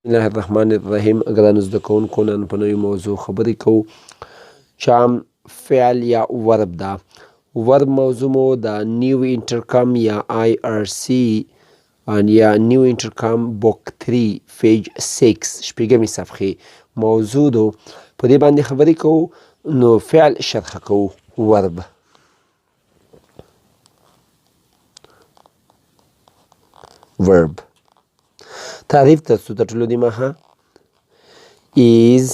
الله الرحمن الرحیم. ګرانو زده کوونکو، نن په نوې موضوع خبرې کوو چې عام فعل یا ورب ده. ورب موضوع مو د نیو انټرکام یا IRC یا نیو انټرکام بوک 3 پیج 6 شپږمې صفحې موضوع ده. په دې باندې خبرې کوو. نو فعل شرحه کوو. ورب تعریف تاسو ته ټولو دې مها is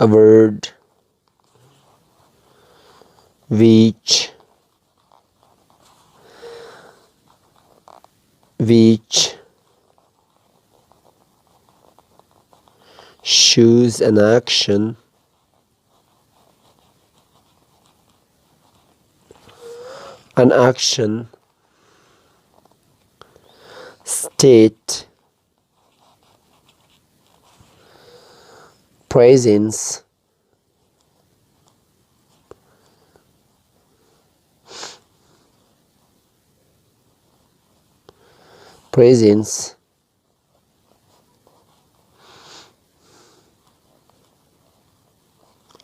a word which shows an action state, presence,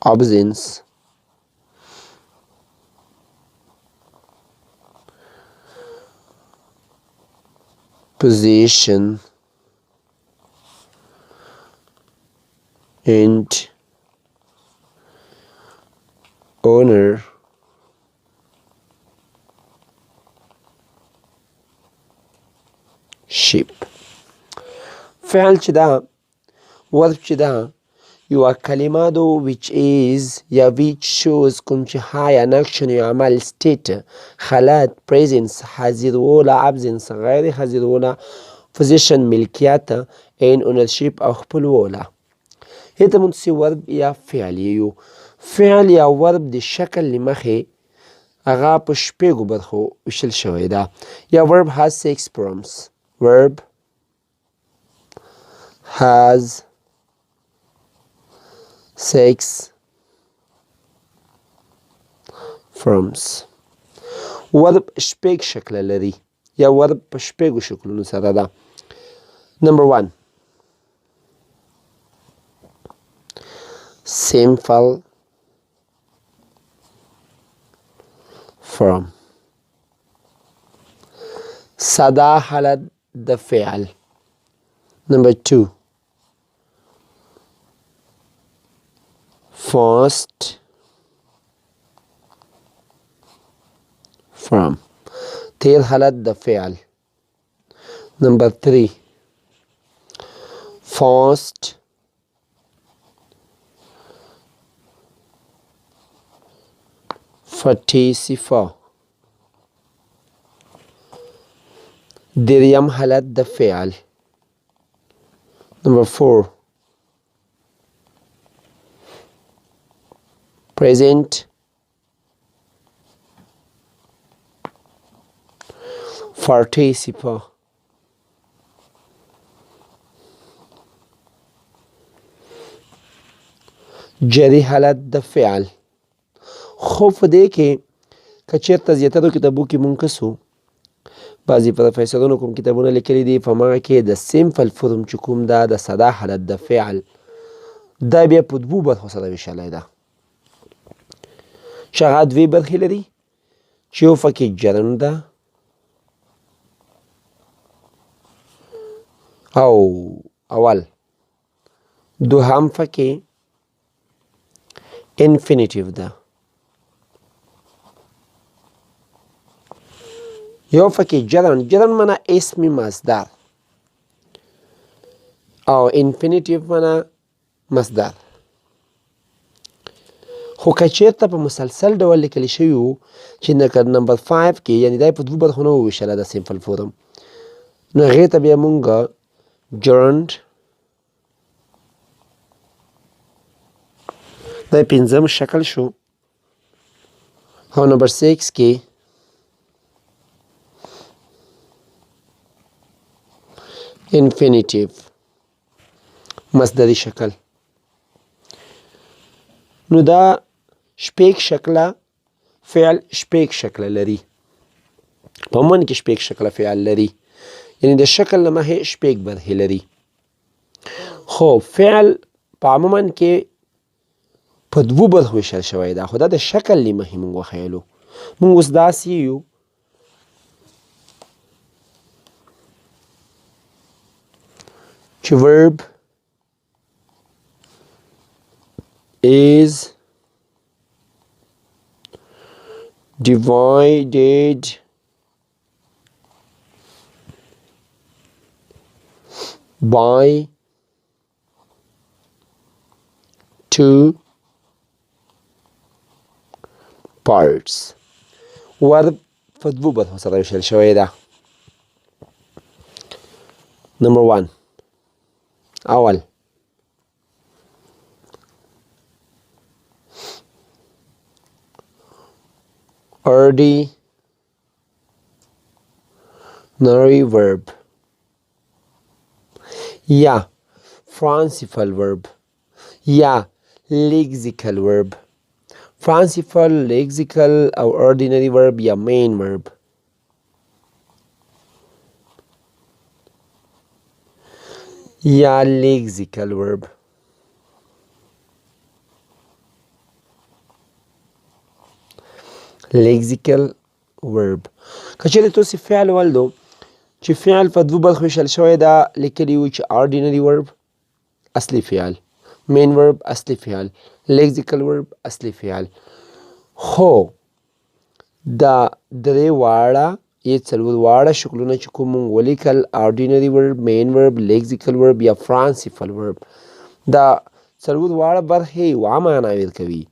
absence, position, and ownership. فعل چې دا ورب چې دا یو کلمه ده which is یا which shows کوم چې های an action یا عمل state حالت presence حاضرونه absence غیر حاضرونه position ملکیت and ownership او خپلواله. هته منتسی ورب یا فعل یو فعل یا ورب د شکل لمخې هغه په شپږو برخو ویشل شوی ده. یا verb has 6 forms. verb has 6 forms. ورب شپږ شکل لري یا ورب په شپږو شکلونو سره ده. Number 1 simple form. ساده حالت د فعل. Number 2 fast form. تیر حالت د فعل. Number 3 fast participle. دریم حالت د فعل. Number 4 present participle. جری حالت د فعل. خو په دې کې که چېرته زیاترو کتابو کې مونږ کسو بعضې پروفیسرانو کوم کتابونه لیکلي دي په هغه کې د سیمپل فورم چې کوم ده د ساده حالت د فعل دا بیا په دوو برخو سره ویشلی ده چې هغه دوې برخې لري چې یو پکې جرم ده او اول دوهم پکې انفینیټیو ده. یو پکې جرم معنا اسم مصدر او انفینیټیو معنا مصدر. خو که چېرته په مسلسل ډول لیکلی شوي وو چې لکه نمبر 5 کې یعنې دا یې په دوو برخو نه وویشله د سیمپل فورم نو هغې ته بیا مونږ جرنډ دا پنځم شکل شو. او نمبر 6 کې infinitive مصدری شکل. نو دا شپږ شکله فعل شپږ شکله لري. په من کې شپږ شکله فعل لري. یعنی د شکل له مخې شپږ برخې لري. خو فعل په عموما کې په دوو برخو ویشل شوی ده، خو دا د شکل له مخې موږ وښیلو. موږ اوس داسې یو چې verb is divided by two parts. verb په دوو برخو سره ویشل شوی ده. نمبر 1 اول ordinary verb یا prancipal verb یا lexical verb. prancipal, lexical او ordinary verb یا main verb. یا lexical verb. lexical verb. که چیرې تاسې فعل ولدو چې فعل په دوو برخو ویشل شوی ده، لیکلي وي چې ordinary verb اصلي فعل، main verb اصلي فعل، lexical verb اصلي فعل. خو دا درې واړه یا څلور واړه شکلونه چې کوم موږ ولیکل ordinary verb، main verb، lexical verb یا prancipal verb، دا څلور واړه برخې یوه معنا ورکوي.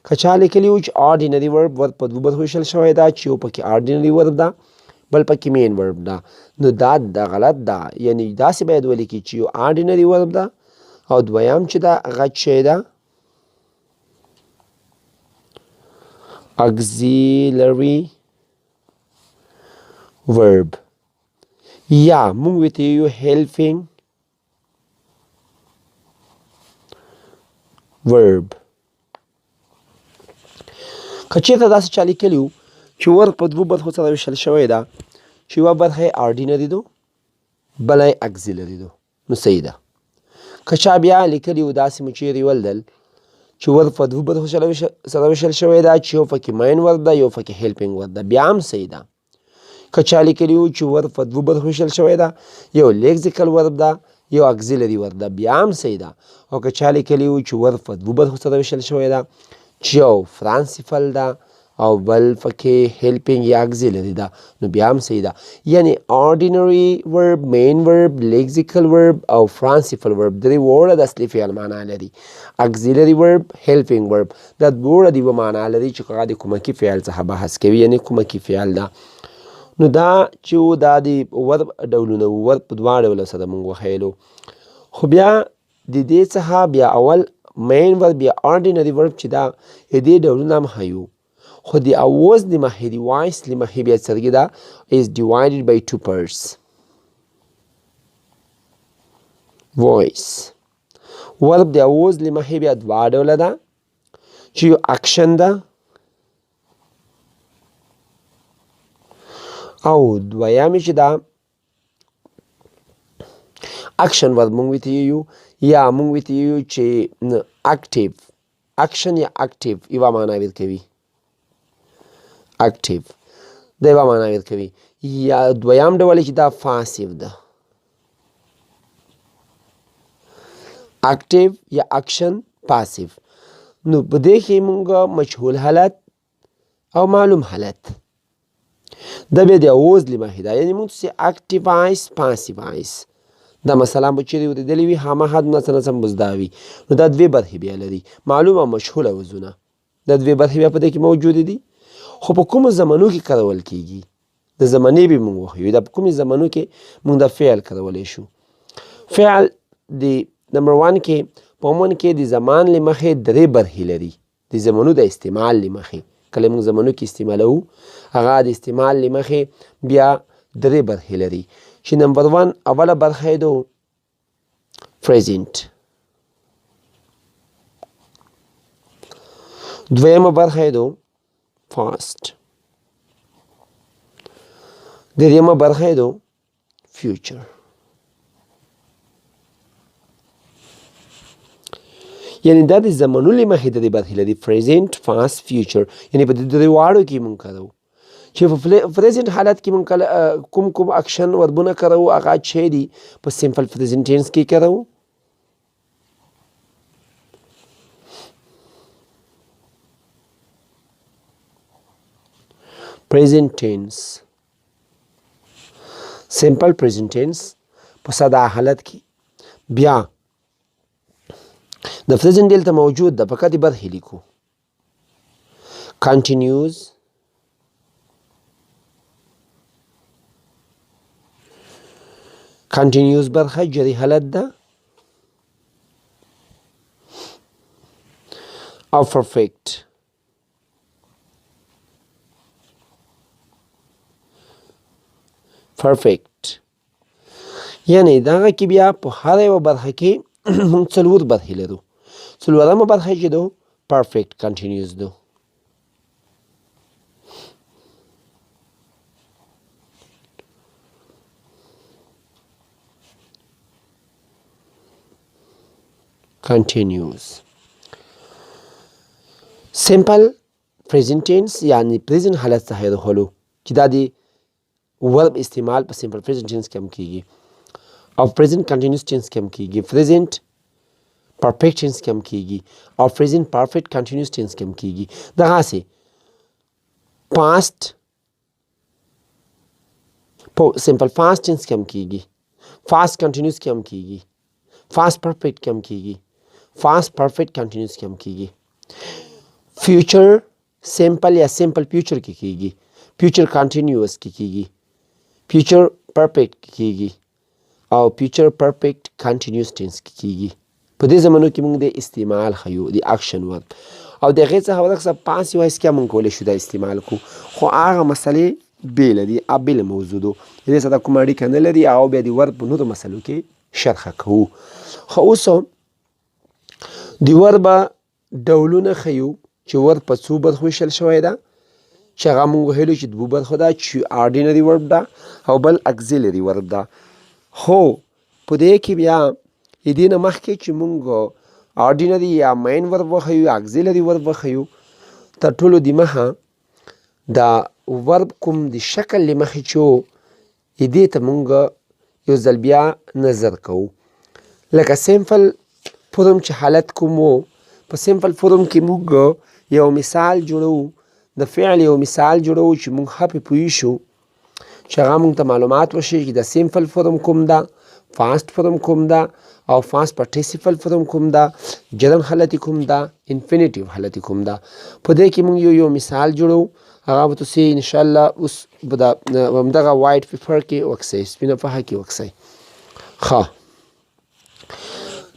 که چا لیکلي وو چې ordinary verb په دوو برخو ویشل شوی ده، چې یو پکې ordinary verb ده بل پکې main verb ده، نو دا غلط ده. یعنی داسې باید ولیکي چې یو ordinary verb ده او دویم چې ده هغه څه ده auxiliary verb یا موږ ورته یو helping verb. که چېرته داسې چا لیکلي وو چې verb په دوو برخو سره ویشل شوی ده، چې یوه برخه یې ordinary ده بله یې auxiliary ده، نو صحیح ده. که چا بیا لیکلي وو داسې مو چیرې ولدل چې verb په دوو برخو سره ویشل شوی ده، چې یو پکې main verb ده یو پکې helping verb ده، بیا هم صحیح ده. که چا لیکلي وو چې verb په دوو برخو ویشل شوی ده، یو lexical verb ده یو auxiliary verb ده، بیا هم صحیح ده. او که چا لیکلي وو چې verb په دوو برخو سره ویشل شوی ده، چې یو prancipal ده او بل پکې helping یا auxiliary ده، نو بیا هم صحیح ده. یعنی ordinary verb، main verb، lexical verb او prancipal verb درې واړه د اصلي فعل معنا لري. auxiliary verb، helping verb دا دواړه د یوه معنا لري چې هغه د کومکي فعل څخه بحث کوي، یعنی کومکي فعل ده. نو دا چې دا د verb ډولونه وو، verb په دوه ډوله سره موږ وښیلو. خو بیا د دې څخه بیا اول main verb یا ordinary verb چې دا د دې ډولونه هم ښیو، خو د اواز د مخې د voice له مخې بیا څرګې ده is divided by two parts. voice verb د اواز له مخې بیا دوه ډوله ده، چې یو action ده او دویمې چې ده action verb موږ ورته یو یا موږ ورته یو چې active action یا active یوه معنا ورکوي، active دا یوه معنا ورکوي. یا دویم ډول چې دا passive ده، active یا action passive. نو په دې کې موږ مجهول حالت او معلوم حالت دا بیا د اواز له مخې ده، یعنې موږ ته active voice passive voice دا مثلا به چیرې اورېدلې وي هماغه دومره څه نه څه مزدا وي. نو دا دوې برخې بیا لري، معلوم او مجهول اوازونه، دا دوې برخې بیا په دې کې موجودې دي. خو په کومو زمانو کې کارول کیږي د زمانې به موږ وښیو، دا په کومې زمانو کې موږ دا فعل کارولی شو. فعل د نمبر 1 کې په عموما کې د زمان له مخې درې برخې لري، د زمانو د استعمال له مخې کله موږ زمانو کې استعمالوو هغه د استعمال له مخې بیا درې برخې لري، چې نمبر 1 اوله برخه یې ده present، دویمه برخه یې ده past، دریمه برخه یې ده future. یعنی دا د زمانو له مخې د دې برخې لري present past future یعنی په دې دواړو کې مونږ کاروو چې په present حالت کې مونږ کوم اکشن وربونه کاروو هغه چې دي په simple present tense کې کاروو present tense simple present tense په ساده حالت کې بیا د present دلته موجود ده فقط برخې لیکو continues برخه جری حالت ده او perfect یعنی دغه کې بیا په هر یوه برخه کې موږ څلور برخې لرو څلورمه برخه چې ده perfect continuous ده continuous simple present tense یعنی present حالت څخه راغلو چې دا دی verb استعمال په simple present tense کې هم کیږي او present continuous tense کې هم کیږي present perfect tense کې هم کیږي او present perfect continuous tense کې هم کیږي دغسې past په simple past tense کې هم کیږي fast continuous کې هم کیږي fast perfect کې هم کیږي fast perfect continuous کې هم کیږي future simple یا simple future کې کیږي future continuous کې کیږي future perfect کې کیږي او future perfect continuous tense کې کیږي په دې زمانو کې موږ د استعمال خیو د اکشن ورب او د هغې څخه ورڅخه پاسیو وایس کې موږ کولی شو دا استعمال کو خو هغه مسلې بېله دي بېله موضوع ده د دې سره کومه اړیکه نه لري او بیا د ورب په نورو مسلو کې شرحه کوو خو اوس د ورب ډولونه ښیو چې ورب په څو برخو ویشل شوی ده چې هغه موږ ویلو چې دوه برخو ده چې ordinary verb ده او بل auxiliary verb ده خو په دې کې بیا د دې نه مخکې چې موږ ordinary یا main verb وښیو auxiliary verb وښیو تر ټولو د مخه دا verb کوم د شکل له مخې چې دې ته موږ یو ځل بیا نظر کوو لکه simple form چې حالت کوم په simple form کې موږ یو مثال جوړو د فعل یو مثال جوړو چې موږ ښه پې پوه شو چې هغه موږ ته معلومات وشي چې د simple form کوم ده fast form کوم ده او fast participle form کوم ده جرم حالت کوم ده infinitive حالت کوم ده په دې کې موږ یو مثال جوړو هغه به تاسې انشاءالله اوس به د همدغه وایټ پیپر کې وکسئ سپینه پوهه کې وکسئ ښه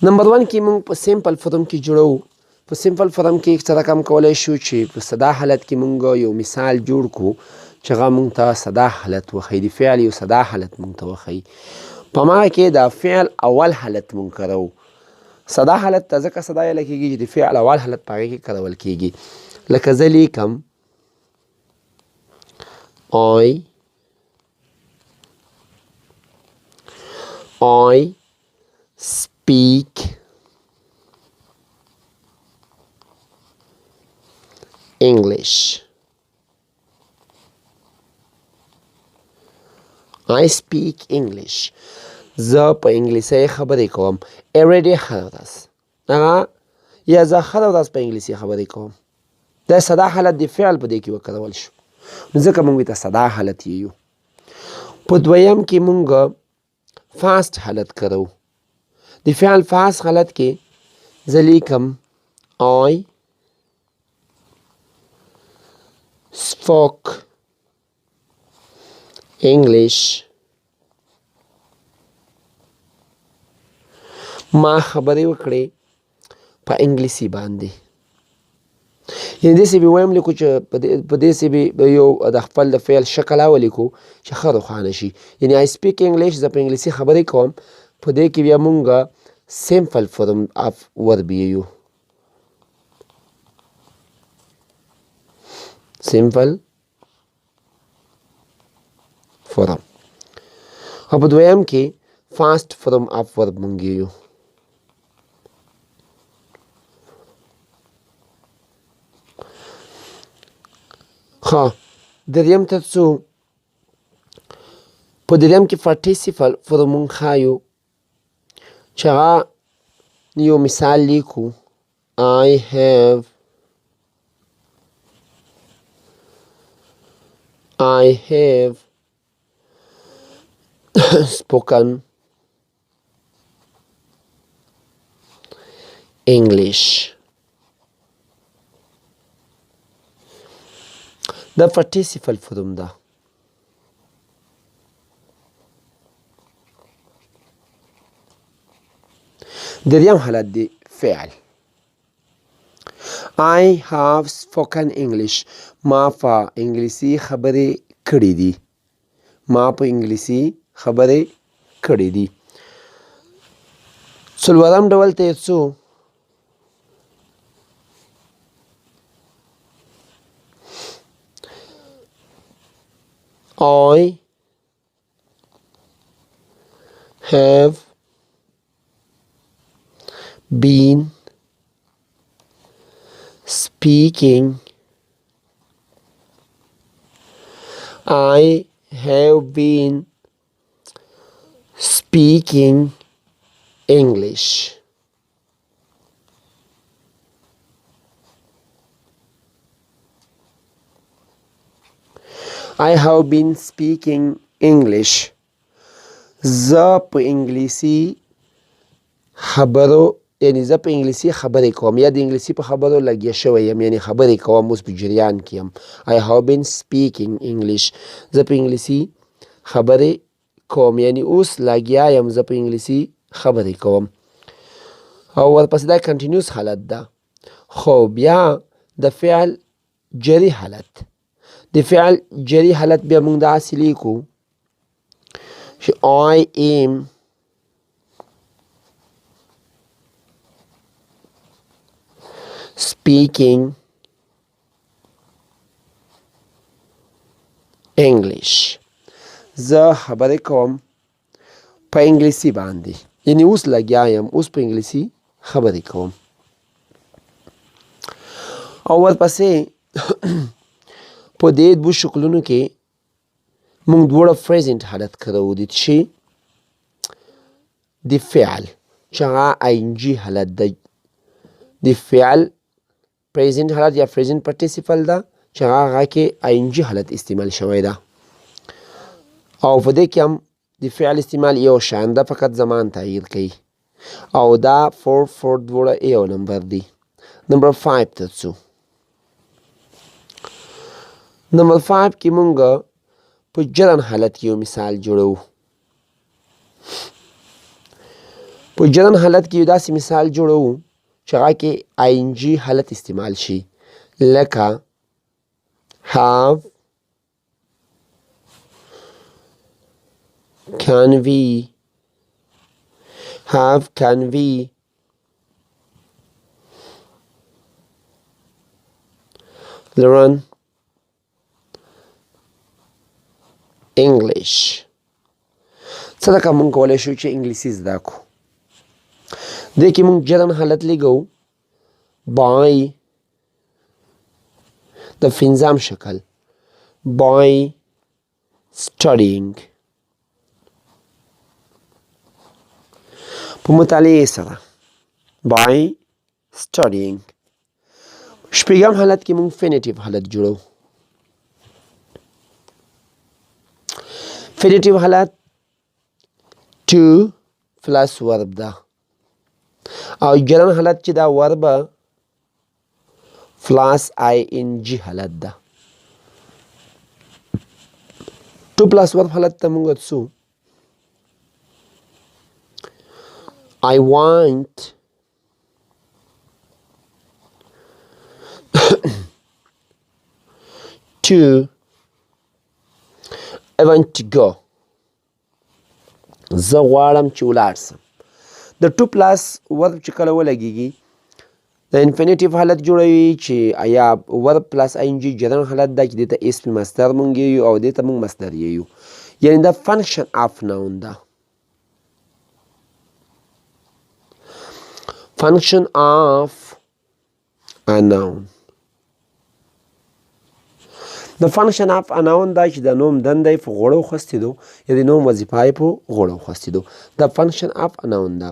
نمبر 1 کې موږ په simple form کې جوړو په simple form کې څه رقم کولی شو چې په ساده حالت کې موږ یو مثال جوړ کړو چې هغه موږ ته ساده حالت وښیي د فعل یو ساده حالت موږ ته وښیي په ما کې د فعل اول حالت موږ کارو ساده حالت ته ځکه ساده ویلی کېږي چې د فعل اول حالت په هغې کې کارول کېږي لکه زه لیکم I speak English. I speak English. زه په انګلیسي خبرې کوم every day هره ورځ یا زه هره ورځ په انګلیسي خبرې کوم دا ساده حالت د فعل په دې کې وکارول شو نو ځکه موږ ته ساده حالت یو په دویم کې موږ فاست حالت کارو د فعل فاست حالت کې زه لیکم I spoke English ما خبرې وکړې په انګلیسي باندې یعنې داسې به ویم لیکو چې په داسې به یو د خپل د فعل شکل ولیکو چې ښه روښانه شي یعنې I speak English زه په انګلیسي خبرې کوم په دې کې بیا مونږ simple form of verb یو simple form او په دویم کې فاست فرم اف ورب مونږ یو. ها دریم ته څو په دریم کې پارټیسیپل فرم مونږ ښایو چې هغه یو مثال لیکو I have spoken English. دا پارټیسیپل فرم ده. دریم حالت دی فعل. I have spoken English. ما په انګلیسي خبرې کړې دي. ما په انګلیسي خبرې کړې دي. څلورم ډول ته یې څو I have been speaking. I have been speaking English. I have been speaking English. زه په انګلیسي خبرو یعنی زه په انګلیسي خبرې کوم یا د انګلیسي په خبرو لګیا شوی یم یعنی خبرې کوم اوس په جریان کې یم. I have been speaking English. زه په انګلیسي خبرې کوم یعنی اوس لګیا یم زه په انګلیسي خبرې کوم. او ورپسې دا کنټینیوس حالت ده. خو بیا د فعل جری حالت. د فعل جری حالت بیا موږ داسې لیکو چې I am speaking English. زه خبرې کوم په انګلیسي باندې یعنی اوس لګیا یم اوس په انګلیسي خبرې کوم. او ورپسې په دې دوه شکلونو کې موږ دواړه پریزنټ حالت کاروو دي چې د فعل چې هغه ING حالت ده. د فعل پریزنټ حالت یا پریزنټ پارټیسیپل ده چې هغه کې ING حالت استعمال شوی ده. او په دې کې هم د فعل استعمال یو شان ده فقط زمان تغییر کوي. او دا 4 دواړه یو نمبر دی. نمبر 5 ته څو. نمبر 5 کې مونږ په جرن حالت کې یو مثال جوړو. په جرن حالت کې یو داسې مثال جوړو چې هغه کې ING حالت استعمال شي لکه have, can we, have, can we, learn English. څه لکه مونږ کولی شو چې انګلیسي زده کړو. دې کې مونږ جرن حالت لګو by د پنځم شکل by studying په مطالعې سره by studying. شپږم حالت کې مونږ فینیټیو حالت جوړو. فینیټیو حالت to plus verb ده او جرن حالت چې دا verb plus ING حالت ده. to plus verb حالت ته مونږ څو I want to I want to go. زه غواړم چې ولاړ سم. د 2 پلس ورب چې کله ولګېږي د انفینیټیو حالت جوړوي چې یا ورب پلس ING جرن حالت ده چې دې ته اسم مصدر مونږ یو او دې ته مونږ مصدر یو. یعنی دا function of noun ده. function of a noun. د function of a noun دا چې د نوم دنده په غوړو خوستېدو یا د نوم وظیفه په غوړو خوستېدو د function of a noun ده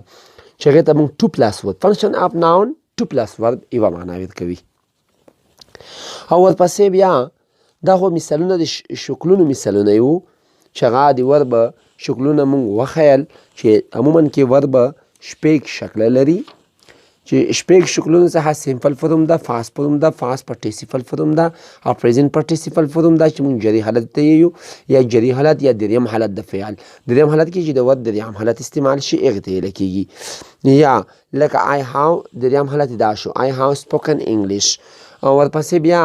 چې هغې ته موږ to plus verb function of noun to plus verb یوه معنا ورکوي. او ورپسې بیا دا خو مثالونه د شکلونو مثالونه یو چې هغه د ورب شکلونه موږ وښیل چې عموما کې ورب شپږ شکله لري چې شپږ شکلونو څخه سیمپل فورم ده، فاست فورم ده، فاست پارټیسیپل فورم ده او پریزنت پارټیسیپل فورم ده چې موږ جری حالت ته یو یا جری حالت یا دریم حالت د فعل. دریم حالت کې چې د ورب دریم حالت استعمال شي هغې ته ویل کېږي. یا لکه I have دریم حالت دا شو I have spoken English. او ورپسې بیا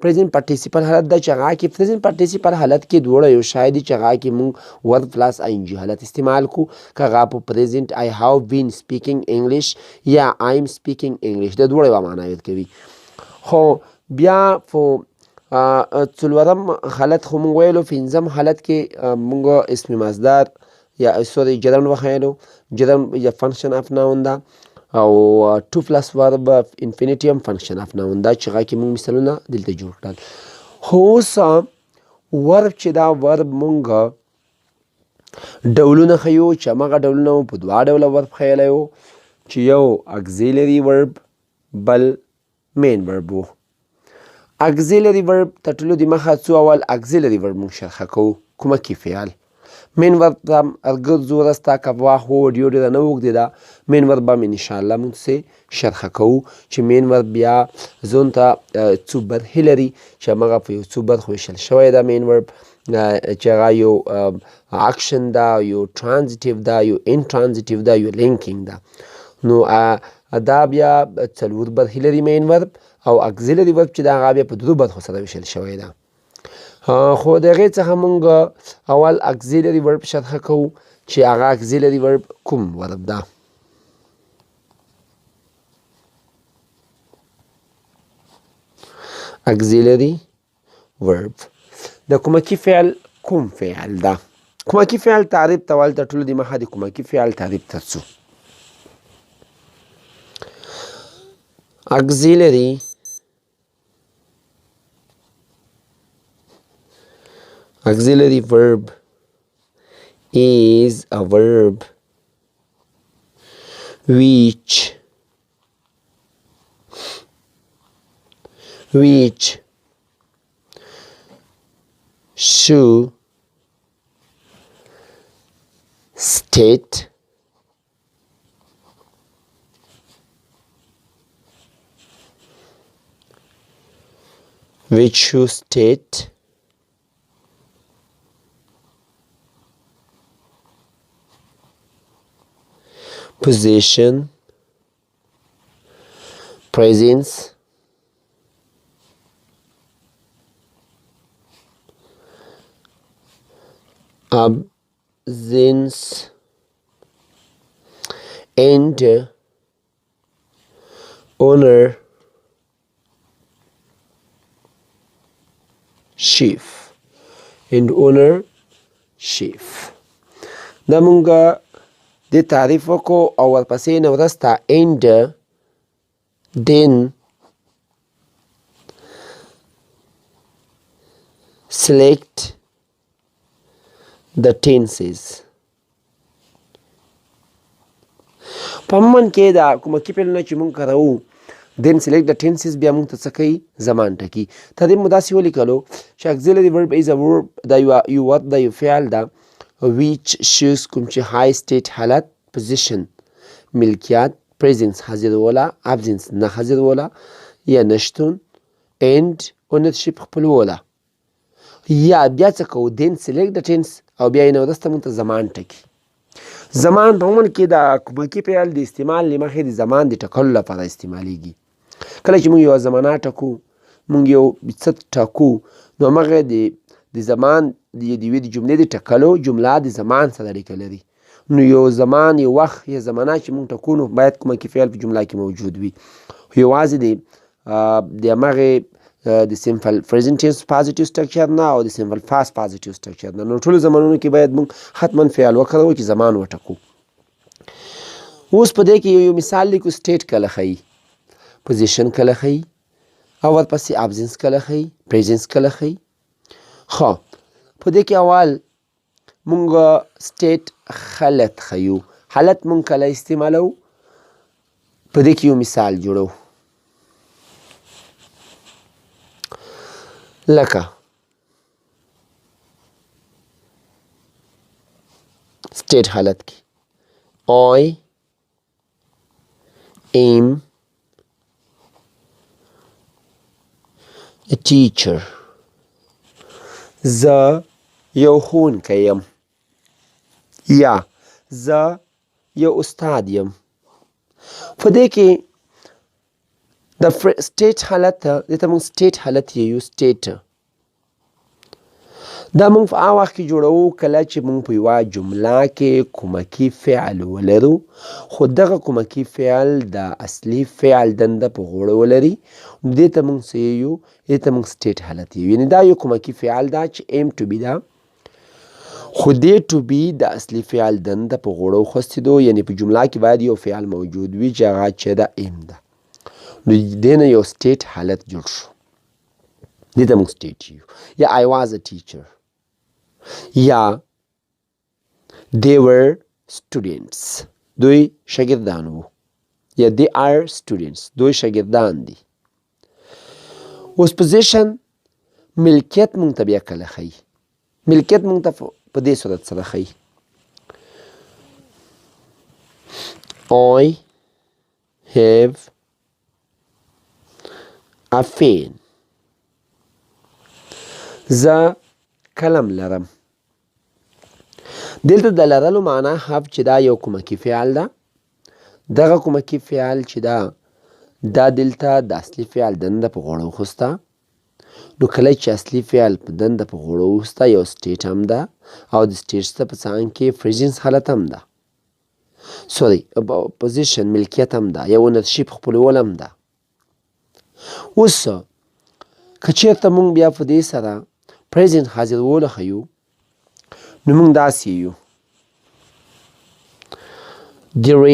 پریزنت پارټیسیپل حالت ده چې هغه کې پریزنت پارټیسیپل حالت کې دواړه یو شی دي چې هغه کې موږ ورب پلس ING حالت استعمال کو که هغه په پریزنت I have been speaking English یا I am speaking English د دواړو یوه معنا ورکوي. خو بیا په څلورم حالت خو موږ ویلو پنځم حالت کې موږ اسم مصدر یا سوري جرم وښیلو. جرم یا function of noun ده او to plus verb infinitive function of noun دا چې هغه کې موږ مثالونه دلته جوړ کړل. خو اوس ورب چې دا ورب موږ ډولونه ښیو چې همغه ډولونه مو په دوه ډوله ورب ښیلی وو چې یو auxiliary verb بل main verb و. auxiliary verb تر ټولو د مخه څو اول auxiliary verb موږ شرحه کوو کومکی فعل. مین ورب ته ګرځو رسته که وخت ویډیو ډېره نه اوږدې ده مین ورب هم انشاءالله موږ څه شرحه کوو چې مین ورب بیا ځان ته څو برخې لري چې همغه په یو څو برخو ویشل شوی ده مین ورب چې هغه یو اکشن ده یو ترانزیټیو ده یو انترانزیټیو ده یو لینکینګ ده. نو دا بیا څلور برخې لري مین ورب او auxiliary verb چې دا هغه بیا په درو برخو سره ویشل شوی ده. خو د هغې څخه موږ اول auxiliary verb شرحه کوو چې هغه auxiliary verb کوم ورب ده. auxiliary verb د کومکی فعل کوم فعل ده. کومکی فعل تعریف ته ول تر ټولو د مخه د کومکی فعل تعریف ته ځو. Auxiliary verb is a verb which should state position, presence, absence and ownership. دا مونږه د تعریف وکړو او ورپسې نه وروسته and then select the tenses. په عموما کې دا کومکی فعلونه چې مونږ کاروو then select the tenses بیا مونږ ته څه کوي زمان ټکي. تدې مو داسې ولیکلو چې auxiliary verb is a verb دا یو ورب دا یو فعل ده which shows کوم چې high state حالت position ملکیت presence حاضروله absence نه حاضروله یا نشتون and ownership خپلوله. یا بیا څه کوو then select the tense او بیا یې نه وروسته مونږ ته زمان ټکي. زمان په عموما کې د کومکی فعل د استعمال له مخې د زمان د ټاکلو لپاره استعمالیږي. کله چې موږ یوه زمانه ټاکو موږ یو څه ټاکو نو همغه د زمان د یوې د جملې د ټاکلو جمله د زمان سره اړیکه لري. نو یو زمان یو وخت یا زمانه چې موږ ټاکو نو باید کومکی فعل په جمله کې موجود وي. یوازې د همغې د سمپل پریزنټ ټینس پازیټیو سټرکچر نه او د سمپل پاست پازیټیو سټرکچر نه. نو ټولو زمانونو کې باید موږ حتما فعل وکاروو چې زمان وټاکو. اوس په دې کې یو مثال لیکو. سټیټ کله ښیي، پوزیشن کله ښیي او ورپسې ابزنس کله ښیي، پریزنس کله ښیي. ښه په دې کې اول مونږ سټیټ حالت ښیو. حالت مونږ کله استعمالو؟ په دې کې یو مثال جوړو لکه سټیټ حالت کې I am a teacher. زه یو ښوونکی یم یا زه یو استاد یم. په دې کې د سټیټ حالت دې ته موږ سټیټ حالت یو سټیټ دا موږ په هغه وخت کې جوړوو کله چې موږ په یوه جمله کې کومکي فعل ولرو خو دغه کومکي فعل د اصلي فعل دنده په غوړه ولري. دې ته موږ څه یو؟ دې ته موږ سټیټ حالت یو. یعنې دا یو کومکي فعل ده چې aim to be ده خو دې to be د اصلي فعل دنده په غوړه وخوستېدو. یعنې په جمله کې باید یو فعل موجود وي چې هغه چې د aim ده. نو دې نه یو سټیټ حالت جوړ شو. دې ته موږ سټیټ یو. یا I was a teacher یا they were students دوی شاګردان وو یا they are students دوی شاګردان دي. اوس پوزیشن ملکیت مونږ ته بیا کله ښیي؟ ملکیت مونږ ته په دې صورت سره ښیي I have a pen. زه قلم لرم. دلته د لرلو معنا have چې دا یو کومکي فعل ده. دغه کومکي فعل چې دا دلته د اصلي فعل دنده په غوړه وخوسته. نو کله چې اصلي فعل په دنده په غوړه وخوسته یو سټیټ هم ده او د سټیټ څخه په څنګ کې پریزنس حالت هم ده. پوزیشن ملکیت هم ده، یو اونرشیپ خپلول هم ده. اوس که چېرته مونږ بیا په دې سره پریزنت حاضرولو ښیو نو مونږ داسې یو there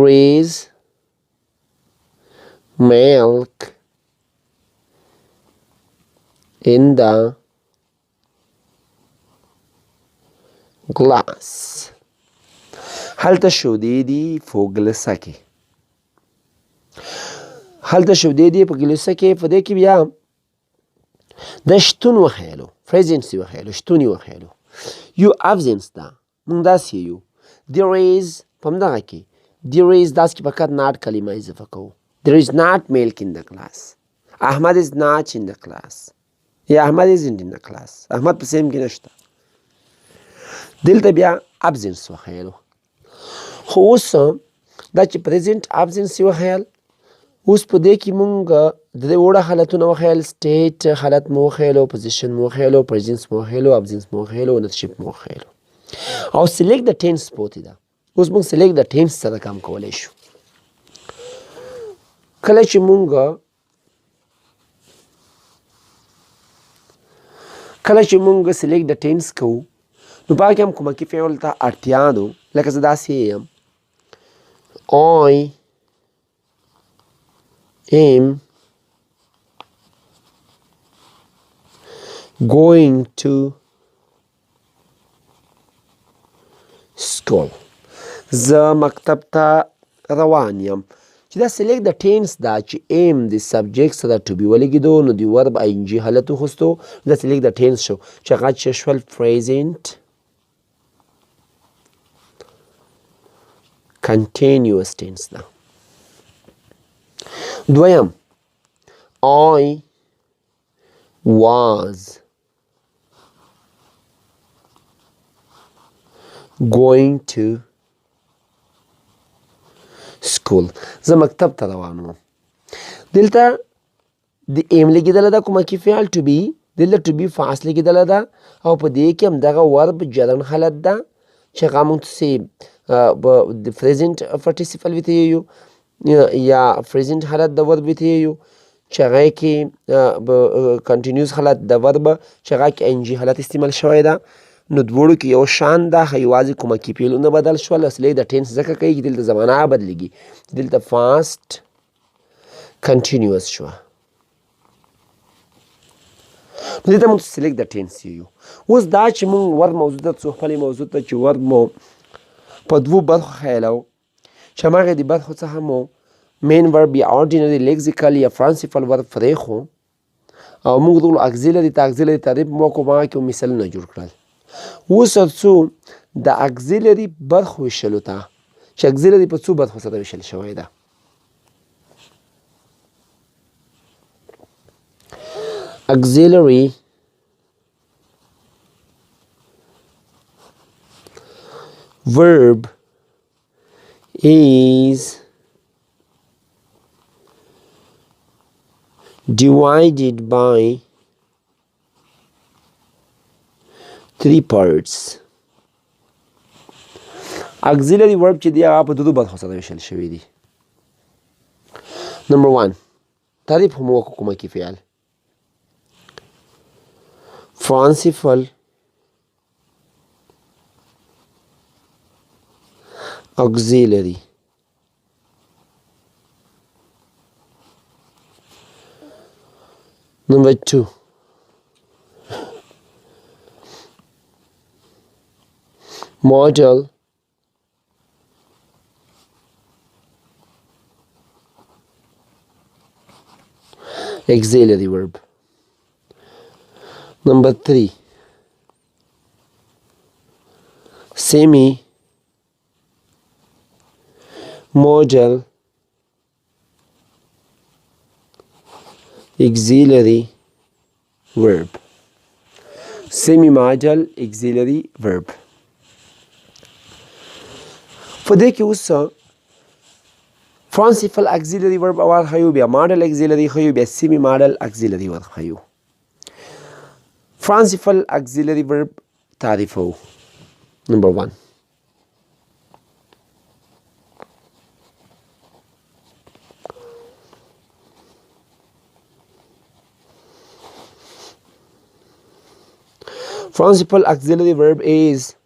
is milk in the glass. هلته شودې دي په ګلسه کې. هلته شودې دي په ګلسه کې. په دې کې بیا د شتون وښیلو، پریزنس یې وښیلو، شتون یې وښیلو. یو ابزنس ده، مونږ داسې یو there is په همدغه کې there is داسې کې فقط not کلمه اضافه کوو. there is not milk in the glass. احمد is not in the class یا احمد isn't in the class. احمد په سیم کې نشته. دلته بیا ابزنس وښیلو. خو اوس دا چې پریزنټ ابزنس یې وښیل، اوس په دې کې مونږ د دې وړه حالتونه وښیل. سټیټ حالت مو وښیلو، پوزیشن مو وښیلو، پریزنس مو وښیلو، ابزنس مو وښیلو، اونرشیپ مو وښیلو. او سلیکټ د ټینس پاتې ده. اوس مونږ سلیکټ د ټینس سره کام کولی شو. کله چې مونږ سلیکټ د ټینس کوو نو په هغه کې هم کومکي فعل ته اړتیا ده. لکه زه داسې یم I am going to school. زه مکتب ته روان یم. چې دا سلیکټ د ټینس دا چې aim د سبجیکټ سره to be ولګېدو نو د ورب ing حالت وخوستو. دا سلیکټ د ټینس شو چې هغه چې شول present continuous tense ده. دویم I was going to school. زه مکتب ته روان وم. دلته د ایم لګېدله ده کومکي فعل to be. دلته to be فاست لګېدله ده او په دې کې هم دغه ورب جرن حالت ده چې هغه موږ د present participle ویته یو یا پریزنټ حالت د ورب تیریو چې هغه کې کنټینیوس حالت د ورب چې هغه کې ان جي حالت استعمال شوی ده. نو دواړو کې یو شان ده، یوازې کومکي فعلونه بدل شول. اصلي د ټینس ځکه کوي چې دلته زمانه بدلېږي، دلته فاست کنټینیوس شوه. نو دلته موږ سلیکټ د ټینس یو. اوس دا چې موږ ورب موضوع ته څو خپلې موضوع ته چې ورب مو په دوو برخو خیالو چې هماغې د برخو څخه مو مین ورب یا آرډینري لیکزیکل یا فرانسیپل ورب پرېښو او موږ دغلو اګزیلري ته اګزیلري تعریف مو وکړو، په هغه کې مو مثالونه جوړ کړل. اوس تر څو د اګزیلري برخو ویشلو ته چې اګزیلري په څو برخو سره ویشل شوی ده. auxiliary verb is divided by 3 parts. auxiliary verb چې دی هغه په دوه برخو سره ویشل شوی دی. نمبر 1 تعریف هم وکړو کومکي فعل prancipal auxiliary. Number 2 modal auxiliary verb. Number 3 semi modal auxiliary verb. Semi modal auxiliary verb. په دې کې اوس principal auxiliary verb اول خیو، بیا modal auxiliary خیو، بیا semi modal auxiliary verb خیو. principal auxiliary verb تعریفو. Number 1 principal auxiliary verb is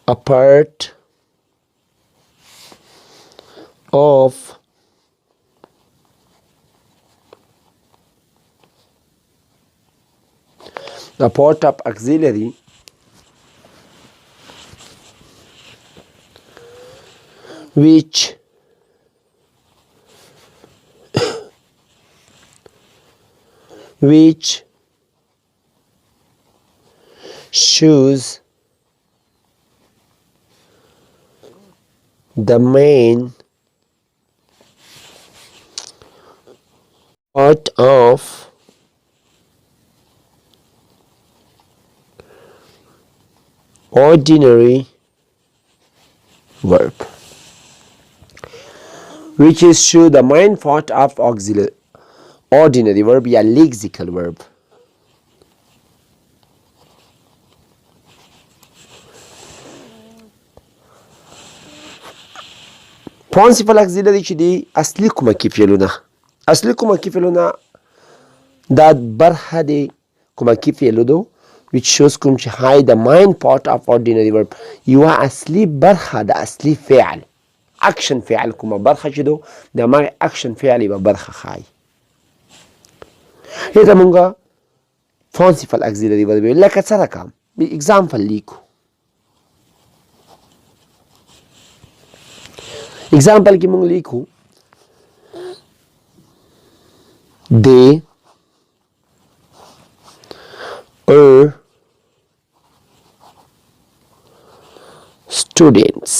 a part of auxiliary which shows the main part of ordinary verb, which is show the main part of auxiliary ordinary verb या lexical verb. principal auxiliary چې دی اصلي کومکي فعلونه دا برخه دی کومکي فعلونو which shows کوم چې hide the main part of ordinary verb، یو اصلي برخه د اصلي فعل اکشن فعل کومه برخه چې دو د ما اکشن فعل یوه برخه ښایي. هیته مونږه principal auxiliary verb لکه څه رقم example لیکو. example کې مونږ لیکو they are students.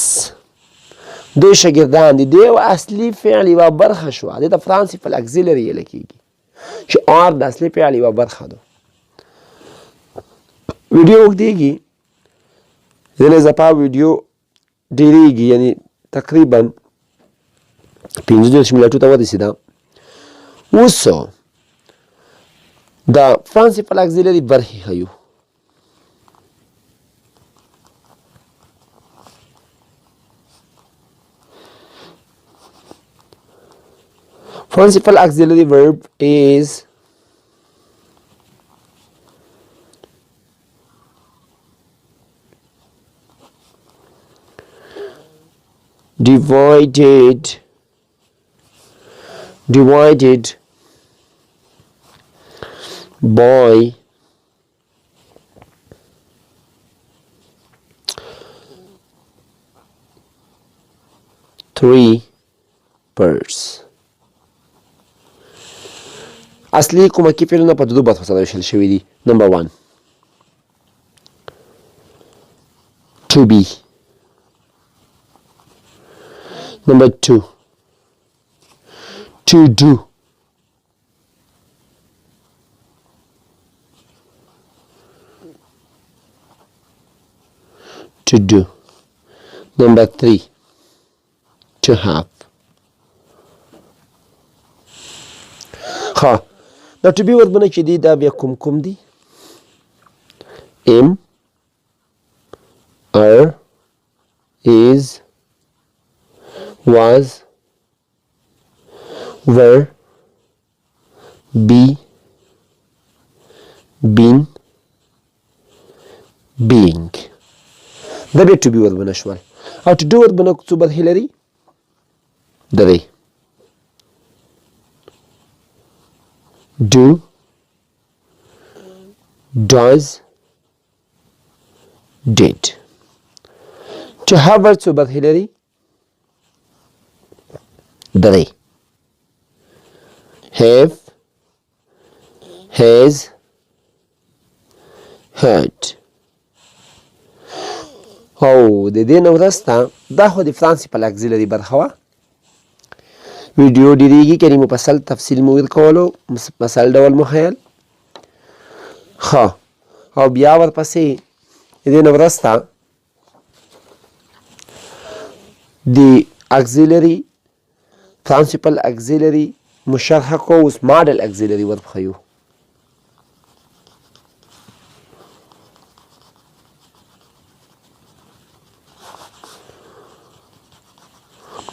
دوی شاګردان دي. د یو اصلي فعل یوه برخه شوه، دې ته principal auxiliary ویل کېږي چې آر د اصلي فعل یوه برخه ده. ویډیو اوږدېږي، ځینې ځپه ویډیو ډېرېږي، یعنې تقریبا 15 منټو ته ورسېده. اوس د principal auxiliary برخې ښیو. Principal auxiliary verb is divided by three pairs. اصلي کومکی فعلونه په دوه برخو سره ویشل شوي دي. نمبر 1 to be. Number 2 to do. To do. Number 3 to have. ها دا to be وربنه چې دي دا بیا کوم دي؟ am, are, is, was, were, be, been, being. دا بیا to be وربنه شول. او to do وربنه څو برخې لري؟ درې. Do, does, did. To have څو برخې لري؟ درې. have, has, had. او د دې نه وروسته دا خو د فرانسیپل اګزیلري برخه وه. ویډیو ډیریږي که مفصل تفصیل مو ورکولو مثال ډول مو خیال ښه او بیا ورپسې د دې نه وروسته د اګزیلري پرنسپل اګزیلري مشرحه کوو. اوس ماډل اګزیلري ورښیو.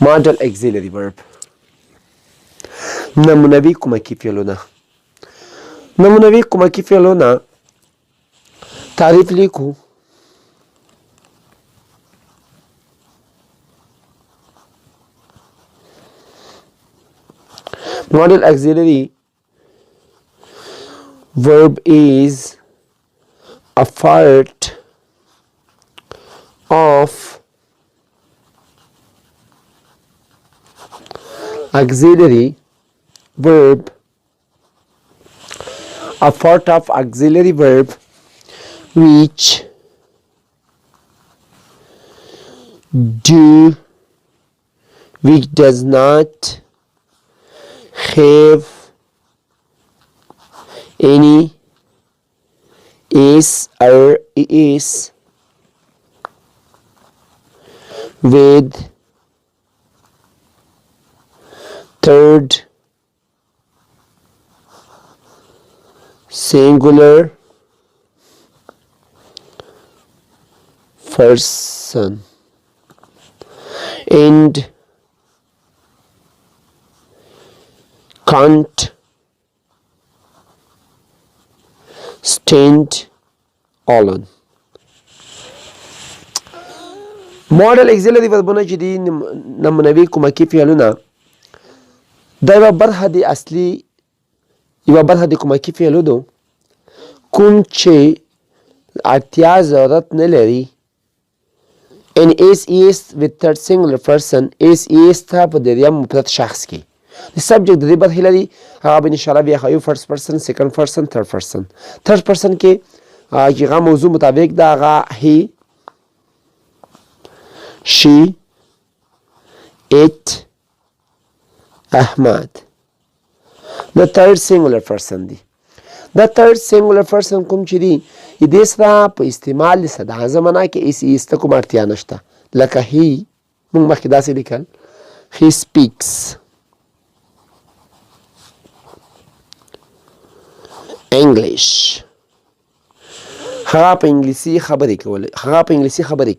ماډل اګزیلري ورب نمونوي کومکی فعلونه. نمونوي کومکی فعلونه تعریف لیکو. Model auxiliary verb is a part of auxiliary verb, a part of auxiliary verb which does not have any is or is with third singular person and can't stand alone. ماډل اګزیلري وربونه چې دي نمونوي کومکی فعلونه دا یوه برخه د اصلي یوه برخه د کومکی فعلونو کوم چې اړتیا ضرورت نه لري. ان is with third singular person is ته په دریم مفرد شخص کې د سبجیکټ د دې برخې لري. هغه به انشاءالله بیا ښیو فرست پرسن سیکنډ پرسن تھرډ پرسن. تھرډ پرسن کې چې هغه موضوع مطابق ده هغه he, she, it, احمد. د third singular person دی. د third singular person کوم چې دی د دې سره په استعمال د صدا زمانه کې is ته کوم اړتیا نشته. لکه he موږ مخکې داسې لیکل he speaks, English. هغه په انګلیسي خبرې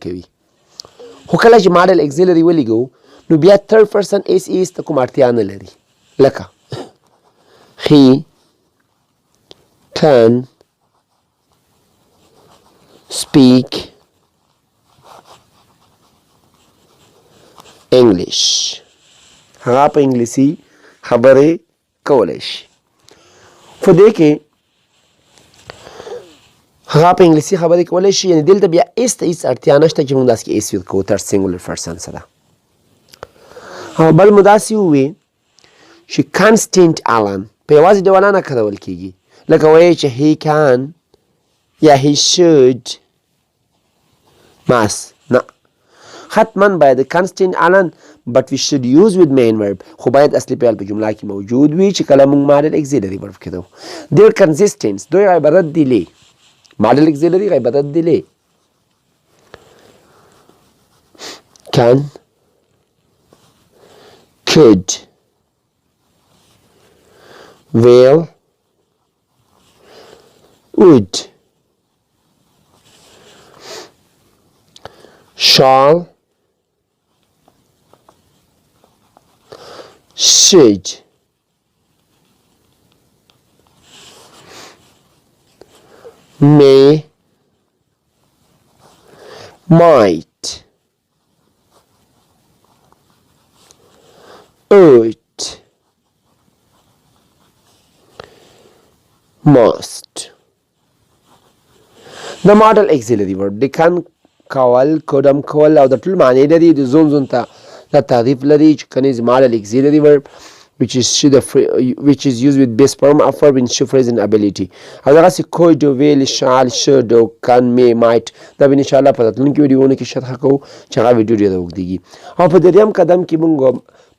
کوي. خو کله چې ماډل اګزیلري ولیکو نو بیا third person is ته کوم اړتیا نه لري. لك he can speak English. هغه په انګلیسي خبرې کولی شي. په دې کې هغه په انګلیسي خبرې کولی شي، یعنې دلته بیا ایس ته هېڅ اړتیا نشته چې موږ داسې کې ایس یوز کوو تر سینګولر پرسن سره. او بل مو داسې ووایي چې کانسټنټ الن په یوازې ډوله نه کارول کېږي، لکه وایي چې he can یا he should must. نه، حتما باید constant allen but we should use with main verb. خو باید اصلي فعل په جمله کې موجود وي چې کله موږ model auxiliary verb کېدو. their consistence دوی عبارت دي لی model auxiliary عبارت دي لی can could will would shall should may might ought must. The model auxiliary verb they can کول کودم کول او د ټول معنی لري، د زون ته دا تعریف لري چې کنیز model auxiliary verb which is used with base form of verb in show phrase and ability. او دغسې could will shall should can may might دا به انشاءالله په راتلونکي ویډیوونو کې شرحه کوو چې هغه ویډیو ډېره اوږدېږي. او په درېیم قدم کې موږ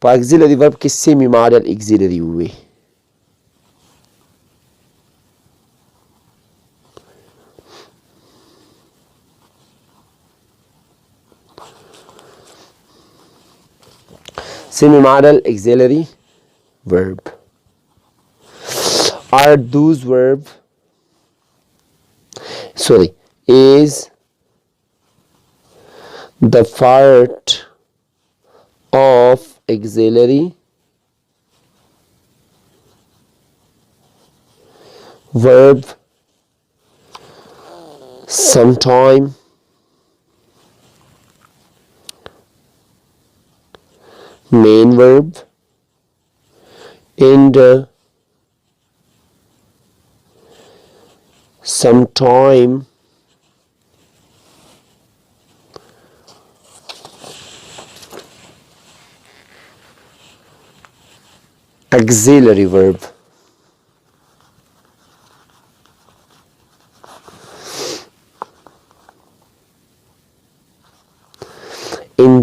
په auxiliary verb کې semi model auxiliary ووایي. Semi-model auxiliary verb are those verb is the part of auxiliary verb sometime main verb and sometime auxiliary verb. In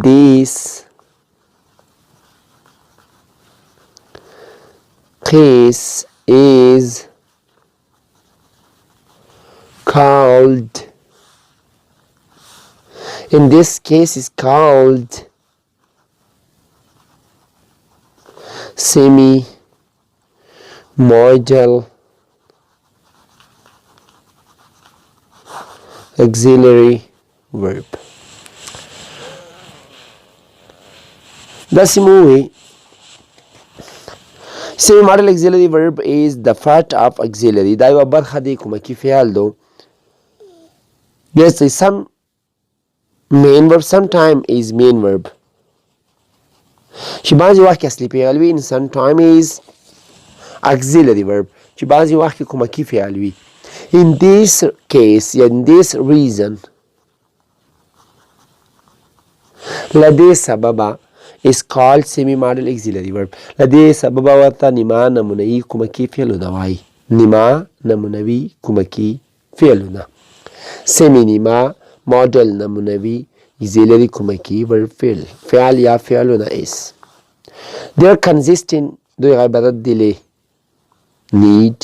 this case is called semi-modal auxiliary verb. داسې مو ووایي semi-modal auxiliary verb is the part of auxiliary دا یوه برخه دی کومکي فعل دو. Yes, some main verb sometime is main verb چې بعضې وخت کې اصلي فعل وي and sometime is auxiliary verb چې بعضې وخت کې کومکي فعل وي. In this case یا in this reason لدې سببه is called semi-modal auxiliary verb. لدې سببه ورته نیمه نمونه‌یي کومکي فعلونه وایي. نیمه نمونوي کومکي فعلونه. semi نیمه model نمونوي auxiliary کومکي verb فعل یا فعلونه is. They are consistent دوی عبارت دي له need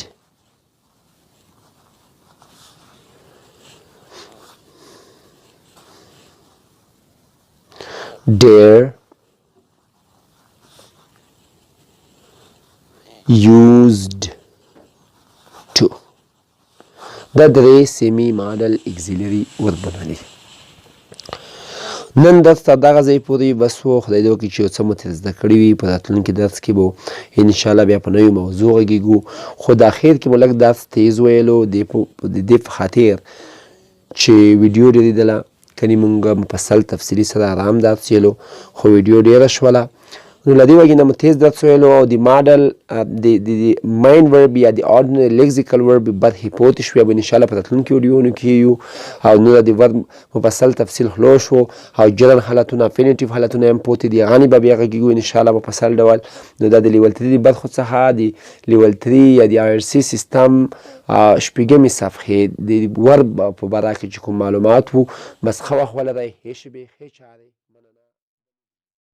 dare used to. دا درې semi model auxiliary وربونه دي. نن درس تر دغه ځای پورې بس و. خدای دې وکړي چې یو څه مو ترې زده کړي وي. په راتلونکي درس کې به انشاءالله بیا په نوي موضوع غږېږو. خو د اخر کې مو لږ درس تیز ویلو د دې په خاطر چې ویډیو ډېره لیدله، کنې مونږ مفصل تفصیلي سره ارام درس ویلو، خو ویډیو ډېره شوله. نو له دې وجې نه مو تیز درس ویلو او د ماډل د مین ورب یا د آرډینري لیکزیکل ورب بد هیپوتې شوې. به انشاءالله په راتلونکي ویډیوونو کې یو او نو د ورب مفصل تفصیل خلو شو او جرن حالتونه افینیټیو حالتونه هم پوتې دي، هغه به بیا غږېږو انشاءالله مفصل ډول. نو دا د لیول 3 د برخو څخه د لیول 3 یا د آی آر سی سیستم شپږمې صفحې د ورب په باره کې چې کوم معلومات وو. بس ښه وخت ولرئ. ښې شېبې ښې چارې.